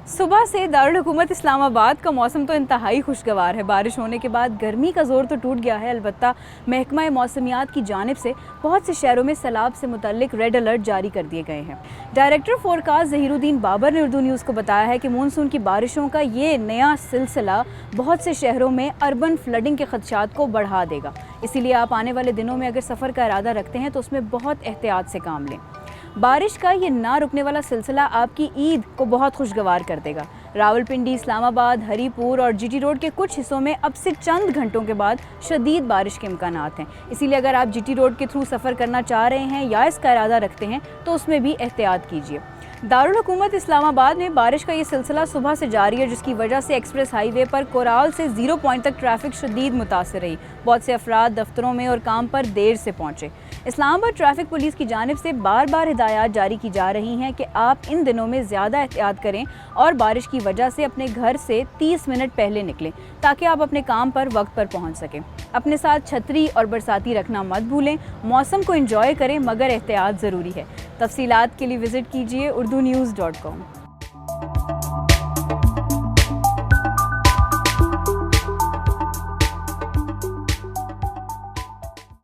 सुबह से दारुल हुकूमत इस्लामाबाद का मौसम तो इंतहाई खुशगवार है। बारिश होने के बाद गर्मी का जोर तो टूट गया है। अलबत्ता महकमा मौसमियात की जानिब से बहुत से शहरों में सैलाब से मुतल्लिक रेड अलर्ट जारी कर दिए गए हैं। डायरेक्टर फोरकास्ट ज़हीरुद्दीन बाबर ने उर्दू न्यूज़ को बताया है कि मानसून की बारिशों का ये नया सिलसिला बहुत से शहरों में अर्बन फ्लडिंग के खदशात को बढ़ा देगा। इसीलिए आप आने वाले दिनों में अगर सफ़र का इरादा रखते हैं तो उसमें बहुत एहतियात से काम लें। बारिश का ये ना रुकने वाला सिलसिला आपकी ईद को बहुत खुशगवार कर देगा। रावलपिंडी, इस्लामाबाद, हरीपुर और जीटी रोड के कुछ हिस्सों में अब से चंद घंटों के बाद शदीद बारिश के इम्कानात हैं। इसीलिए अगर आप जीटी रोड के थ्रू सफ़र करना चाह रहे हैं या इसका इरादा रखते हैं तो उसमें भी एहतियात कीजिए। दारुल हुकूमत इस्लामाबाद में बारिश का ये सिलसिला सुबह से जारी है, जिसकी वजह से एक्सप्रेस हाईवे पर कोराल से 0 पॉइंट तक ट्रैफिक शदीद मुतासर रही। बहुत से अफराद दफ्तरों में और काम पर देर से पहुँचे। इस्लामाबाद ट्रैफिक पुलिस की जानिब से बार बार हिदायत जारी की जा रही हैं कि आप इन दिनों में ज़्यादा एहतियात करें और बारिश की वजह से अपने घर से 30 मिनट पहले निकलें ताकि आप अपने काम पर वक्त पर पहुंच सकें। अपने साथ छतरी और बरसाती रखना मत भूलें। मौसम को एंजॉय करें मगर एहतियात ज़रूरी है। तफसीलात के लिए विज़िट कीजिए urdunews.com।